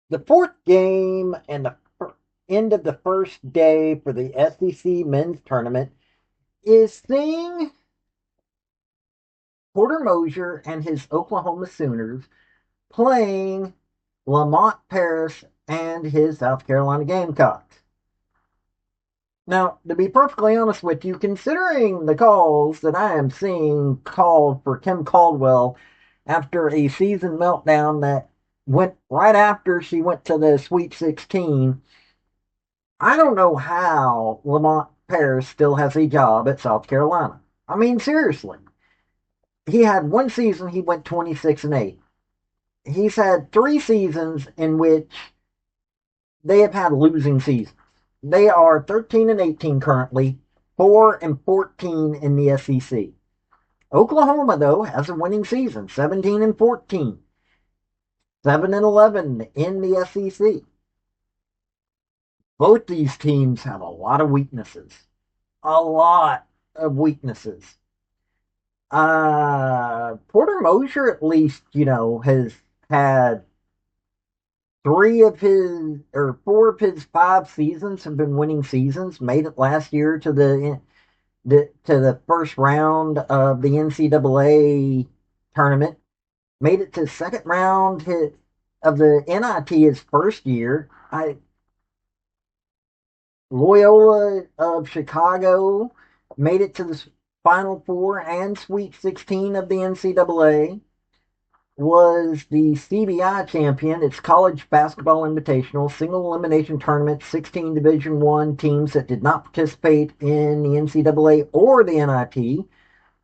The fourth game and the end of the first day for the SEC men's tournament is seeing Porter Moser and his Oklahoma Sooners playing Lamont Paris and his South Carolina Gamecocks. Now, to be perfectly honest with you, considering the calls that I am seeing called for Kim Caldwell after a season meltdown that went right after she went to the Sweet 16, I don't know how Lamont Paris still has a job at South Carolina. I mean, seriously. He had one season he went 26-8. He's had 3 seasons in which they have had losing seasons. They are 13-18 currently, 4-14 in the SEC. Oklahoma, though, has a winning season, 17-14, 7-11 in the SEC. Both these teams have a lot of weaknesses. A lot of weaknesses. Porter Moser, at least, has had 4 of his 5 seasons have been winning seasons. Made it last year to the first round of the NCAA tournament. Made it to the second round of the NIT his first year. Loyola of Chicago made it to the Final Four and Sweet 16 of the NCAA. Was the CBI champion. It's College Basketball Invitational, single elimination tournament, 16 Division I teams that did not participate in the NCAA or the NIT.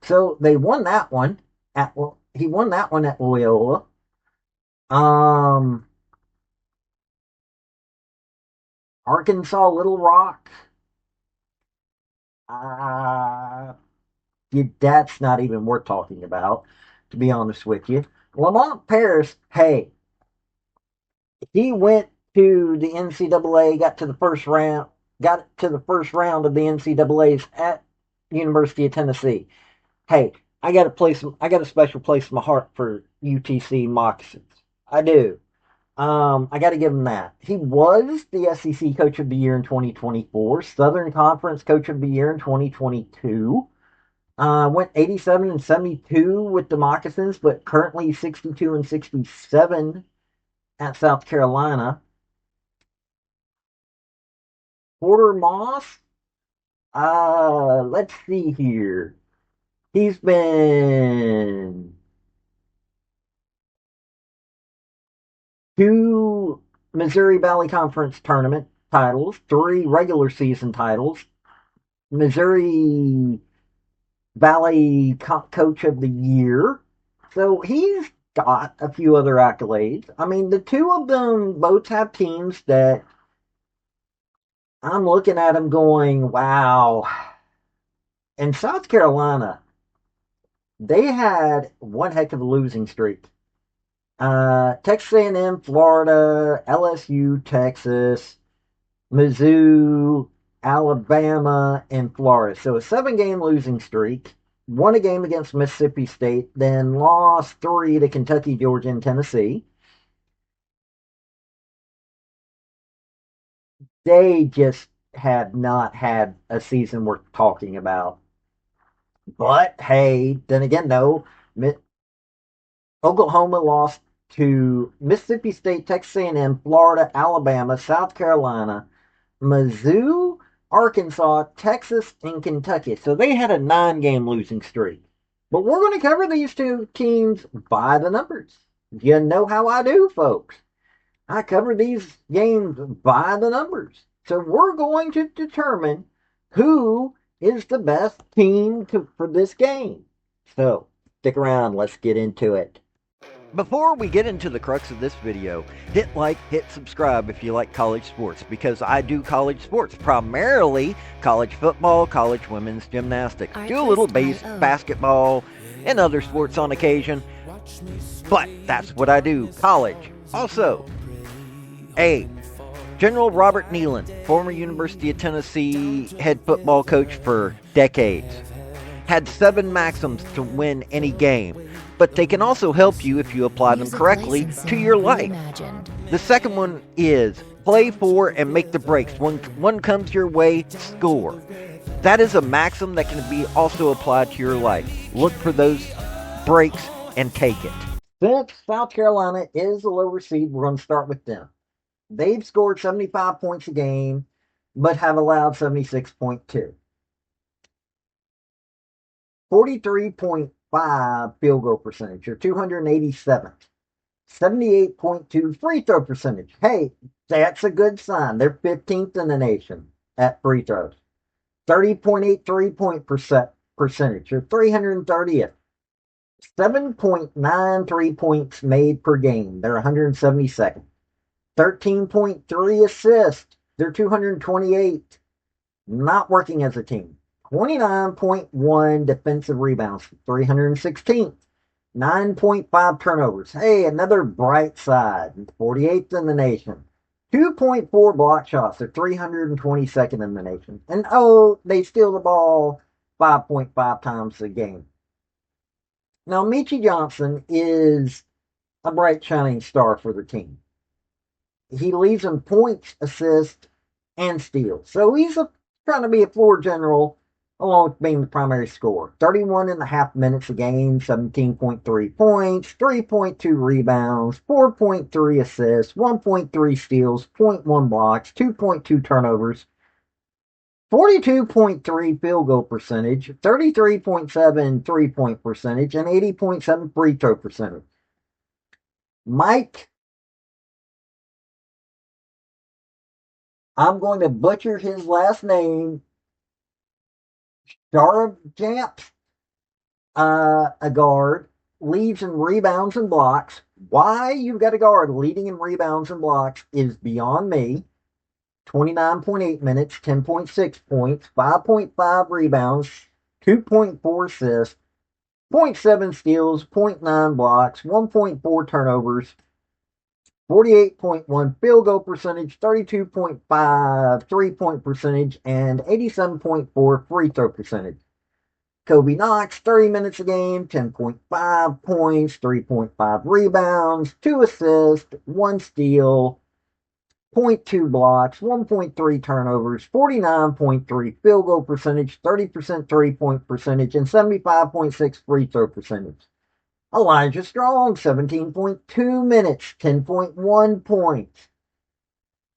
So they won that one. He won that one at Loyola. Arkansas Little Rock. That's not even worth talking about, to be honest with you. Lamont Paris, hey, he went to the NCAA, got to the first round of the NCAA's at University of Tennessee. Hey, I got a special place in my heart for UTC Moccasins. I do. I got to give him that. He was the SEC Coach of the Year in 2024, Southern Conference Coach of the Year in 2022. Went 87-72 with the Moccasins, but currently 62-67 at South Carolina. Porter Moss, let's see here. He's been 2 Missouri Valley Conference tournament titles, 3 regular season titles, Missouri Valley Coach of the Year. So he's got a few other accolades. I mean, the two of them both have teams that I'm looking at them going, wow. In South Carolina, they had one heck of a losing streak. Texas A&M, Florida, LSU, Texas, Mizzou, Alabama, and Florida. So a 7-game losing streak. Won a game against Mississippi State, then lost 3 to Kentucky, Georgia, and Tennessee. They just have not had a season worth talking about. But hey, then again, though, Oklahoma lost to Mississippi State, Texas A&M, Florida, Alabama, South Carolina, Mizzou, Arkansas, Texas, and Kentucky. So they had a 9-game losing streak. But we're going to cover these two teams by the numbers. You know how I do, folks. I cover these games by the numbers. So we're going to determine who is the best team for this game. So stick around. Let's get into it. Before we get into the crux of this video, hit like, hit subscribe if you like college sports, because I do college sports, primarily college football, college women's gymnastics, do a little basketball and other sports on occasion, but that's what I do, college. Also, General Robert Neyland, former University of Tennessee head football coach for decades, had 7 maxims to win any game. but they can also help you if you apply them correctly to your life. The second one is play for and make the breaks. When one comes your way, score. That is a maxim that can be also applied to your life. Look for those breaks and take it. Since South Carolina is the lower seed, we're going to start with them. They've scored 75 points a game, but have allowed 76.2. 43.5 field goal percentage, or 287th. 78.2 free throw percentage. Hey, that's a good sign. They're 15th in the nation at free throws. 30.8 3-point percentage, or 330th. 7.9 3-points made per game. They're 172nd. 13.3 assists. They're 228. Not working as a team. 29.1 defensive rebounds. 316th. 9.5 turnovers. Hey, another bright side. 48th in the nation. 2.4 block shots. They're 322nd in the nation. And oh, they steal the ball 5.5 times a game. Now, Meechie Johnson is a bright shining star for the team. He leads in points, assists, and steals. So he's trying to be a floor general along with being the primary scorer. 31.5 minutes a game, 17.3 points, 3.2 rebounds, 4.3 assists, 1.3 steals, 0.1 blocks, 2.2 turnovers, 42.3 field goal percentage, 33.7 3-point percentage, and 80.7 free throw percentage. Mike, I'm going to butcher his last name, Darabjamp, a guard, leads in rebounds and blocks. Why you've got a guard leading in rebounds and blocks is beyond me. 29.8 minutes, 10.6 points, 5.5 rebounds, 2.4 assists, 0.7 steals, 0.9 blocks, 1.4 turnovers, 48.1 field goal percentage, 32.5 3-point percentage, and 87.4 free throw percentage. Kobe Knox, 30 minutes a game, 10.5 points, 3.5 rebounds, 2 assists, 1 steal, 0.2 blocks, 1.3 turnovers, 49.3 field goal percentage, 30% 3-point percentage, and 75.6 free throw percentage. Elijah Strong, 17.2 minutes, 10.1 points,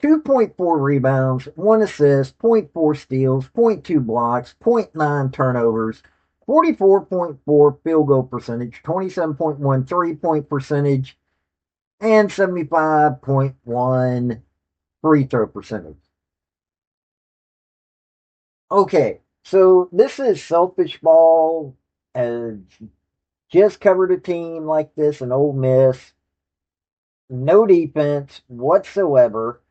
2.4 rebounds, 1 assist, 0.4 steals, 0.2 blocks, 0.9 turnovers, 44.4 field goal percentage, 27.1 3-point percentage, and 75.1 free throw percentage. Okay, so this is selfish ball. Just covered a team like this in Ole Miss. No defense whatsoever.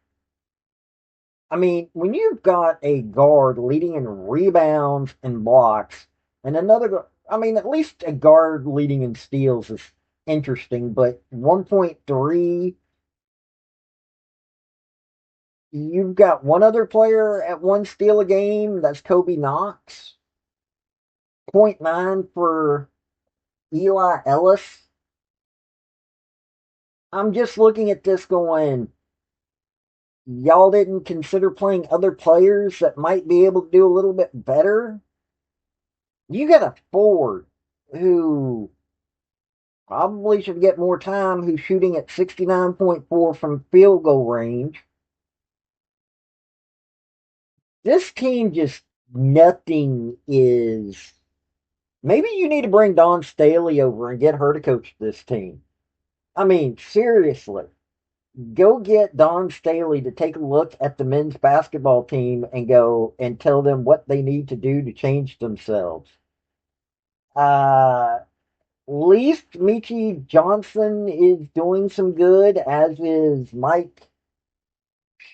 I mean, when you've got a guard leading in rebounds and blocks, and another, I mean, at least a guard leading in steals is interesting, but 1.3, you've got one other player at 1 steal a game, that's Kobe Knox. 0.9 for Eli Ellis. I'm just looking at this going, y'all didn't consider playing other players that might be able to do a little bit better? You got a forward who probably should get more time, who's shooting at 69.4 from field goal range. This team just, nothing is. Maybe you need to bring Dawn Staley over and get her to coach this team. I mean, seriously. Go get Dawn Staley to take a look at the men's basketball team and go and tell them what they need to do to change themselves. Least Meechie Johnson is doing some good, as is Mike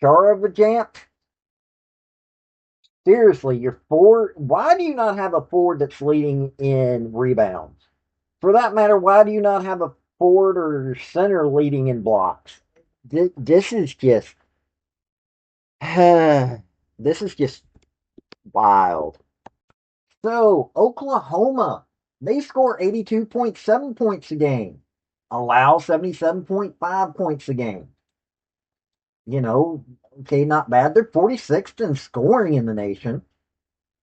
Sharavajant. Seriously, your forward. Why do you not have a forward that's leading in rebounds? For that matter, why do you not have a forward or center leading in blocks? This is just. This is just wild. So, Oklahoma. They score 82.7 points a game, allow 77.5 points a game. You know, okay, not bad. They're 46th in scoring in the nation.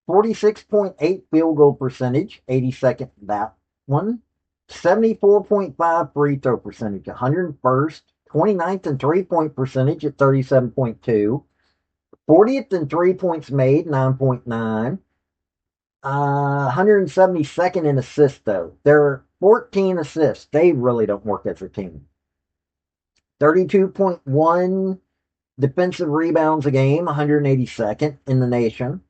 46.8 field goal percentage, 82nd that one. 74.5 free throw percentage, 101st. 29th in 3-point percentage at 37.2. 40th in 3 points made, 9.9. 172nd in assists, though. They're 14 assists. They really don't work as a team. 32.1 defensive rebounds a game, 182nd in the nation.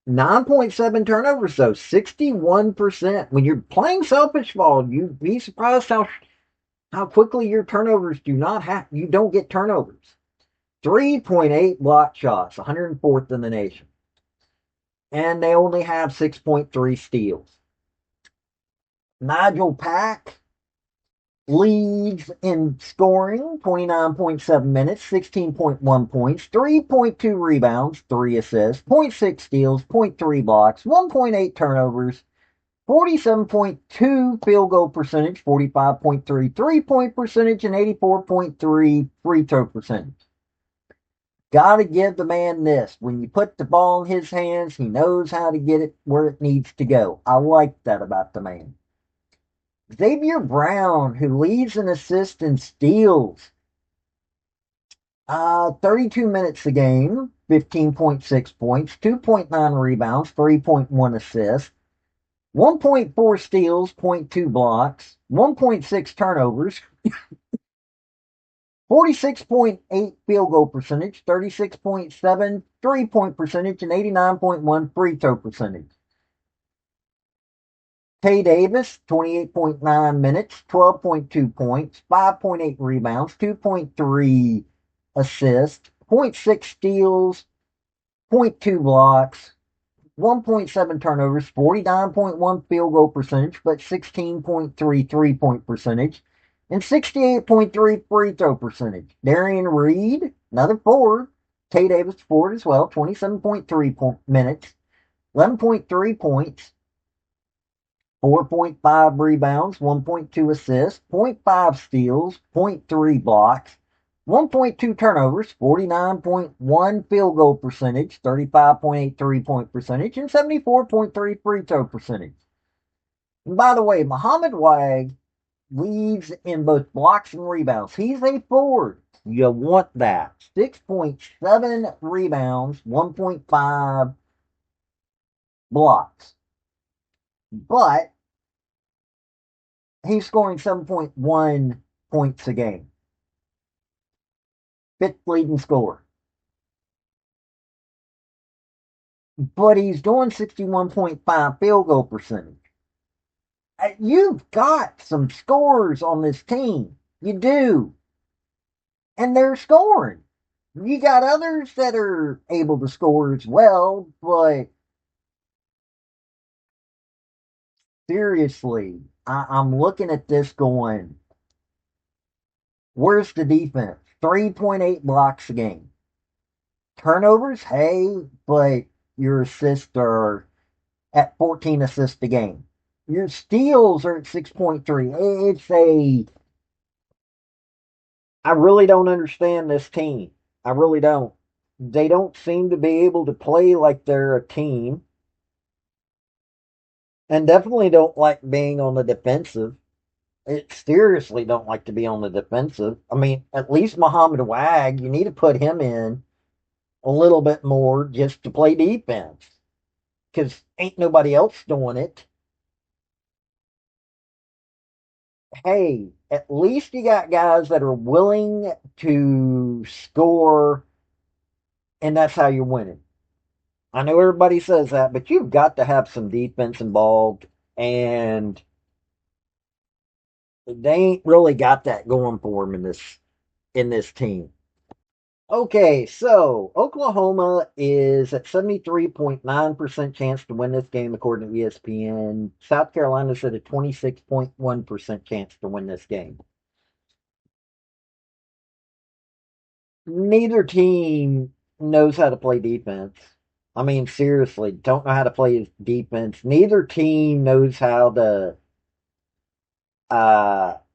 9.7 turnovers, though, 61%. When you're playing selfish ball, you'd be surprised how quickly your turnovers you don't get turnovers. 3.8 block shots, 104th in the nation. And they only have 6.3 steals. Nigel Pack leads in scoring, 29.7 minutes, 16.1 points, 3.2 rebounds, 3 assists, zero point 0.6 steals, 0.3 blocks, 1.8 turnovers, 47.2 field goal percentage, 45.3 3-point percentage, and 84.3 free throw percentage. Gotta give the man this. When you put the ball in his hands, he knows how to get it where it needs to go. I like that about the man. Xavier Brown, who leads in assists and steals, 32 minutes a game, 15.6 points, 2.9 rebounds, 3.1 assists, 1.4 steals, zero point 0.2 blocks, 1.6 turnovers, 46.8 field goal percentage, 36.7 3-point percentage, and 89.1 free throw percentage. Tay Davis, 28.9 minutes, 12.2 points, 5.8 rebounds, 2.3 assists, zero point 0.6 steals, zero point 0.2 blocks, 1.7 turnovers, 49.1 field goal percentage, but 16.3 3-point percentage, and 68.3 free throw percentage. Darian Reed, another forward. Tay Davis, forward as well, 27.3 minutes, 11.3 points, 4.5 rebounds, 1.2 assists, 0.5 steals, 0.3 blocks, 1.2 turnovers, 49.1 field goal percentage, 35.8 3-point percentage, and 74.3 free throw percentage. And by the way, Muhammad Wag leads in both blocks and rebounds. He's a forward. You want that. 6.7 rebounds, 1.5 blocks. But he's scoring 7.1 points a game. Fifth leading scorer. But he's doing 61.5 field goal percentage. You've got some scorers on this team. You do. And they're scoring. You got others that are able to score as well, but seriously, I'm looking at this going, where's the defense? 3.8 blocks a game. Turnovers, hey, but your assists are at 14 assists a game. Your steals are at 6.3. I really don't understand this team. I really don't. They don't seem to be able to play like they're a team, and definitely don't like being on the defensive. It seriously don't like to be on the defensive. I mean, at least Muhammad Wag, you need to put him in a little bit more just to play defense, because ain't nobody else doing it. Hey, at least you got guys that are willing to score, and that's how you're winning. I know everybody says that, but you've got to have some defense involved, and they ain't really got that going for them in this team. Okay, so Oklahoma is at 73.9% chance to win this game according to ESPN. South Carolina's at a 26.1% chance to win this game. Neither team knows how to play defense. I mean, seriously, don't know how to play defense. Neither team knows how to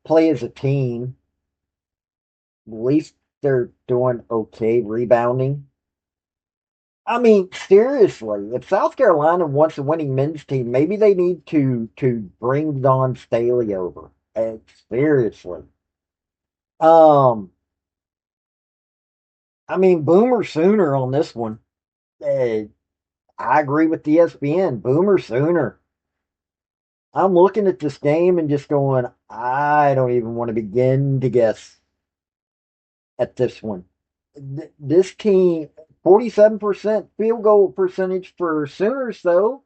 play as a team. At least they're doing okay rebounding. I mean, seriously, if South Carolina wants a winning men's team, maybe they need to bring Don Staley over. Seriously. Um, I mean, Boomer Sooner on this one. Uh, I agree with ESPN. Boomer Sooner. I'm looking at this game and just going, I don't even want to begin to guess at this one. This team, 47% field goal percentage for Sooners, though.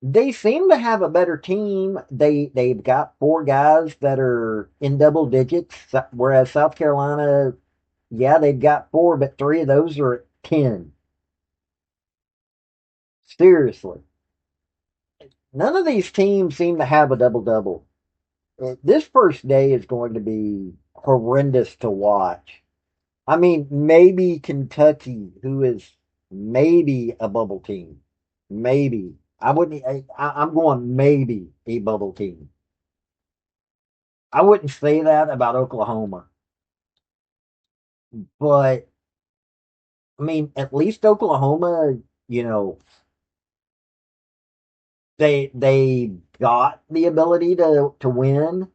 They seem to have a better team. They've got four guys that are in double digits, whereas South Carolina, yeah, they've got four, but three of those are at 10. Seriously, none of these teams seem to have a double double. This first day is going to be horrendous to watch. I mean, maybe Kentucky, who is maybe a bubble team, maybe. I wouldn't. I'm going maybe a bubble team. I wouldn't say that about Oklahoma, but I mean, at least Oklahoma, you know, they got the ability to win.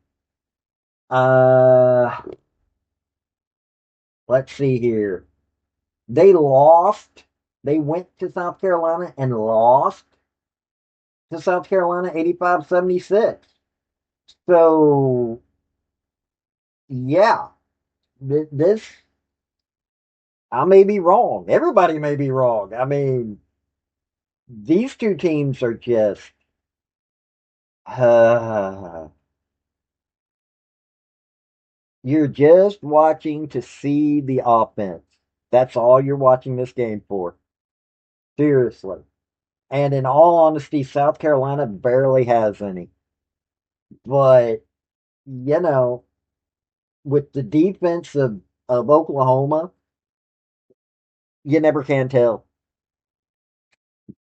Uh, let's see here. They lost. They went to South Carolina and lost to South Carolina 85-76. So, yeah, this, I may be wrong. Everybody may be wrong. I mean, these two teams are just, uh, you're just watching to see the offense. That's all you're watching this game for. Seriously. And in all honesty, South Carolina barely has any. But, you know, with the defense of Oklahoma, you never can tell.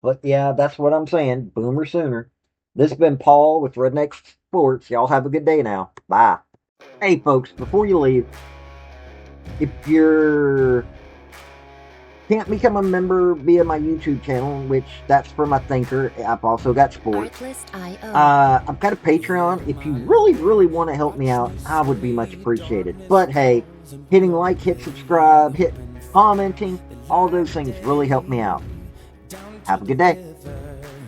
But yeah, that's what I'm saying. Boomer Sooner. This has been Paul with Redneck Sports. Y'all have a good day now. Bye. Hey, folks, before you leave, if you're can't become a member via my YouTube channel, which that's for my thinker. I've also got sports. I've got a Patreon. If you really, really want to help me out, I would be much appreciated. But hey, hitting like, hit subscribe, hit commenting, all those things really help me out. Have a good day.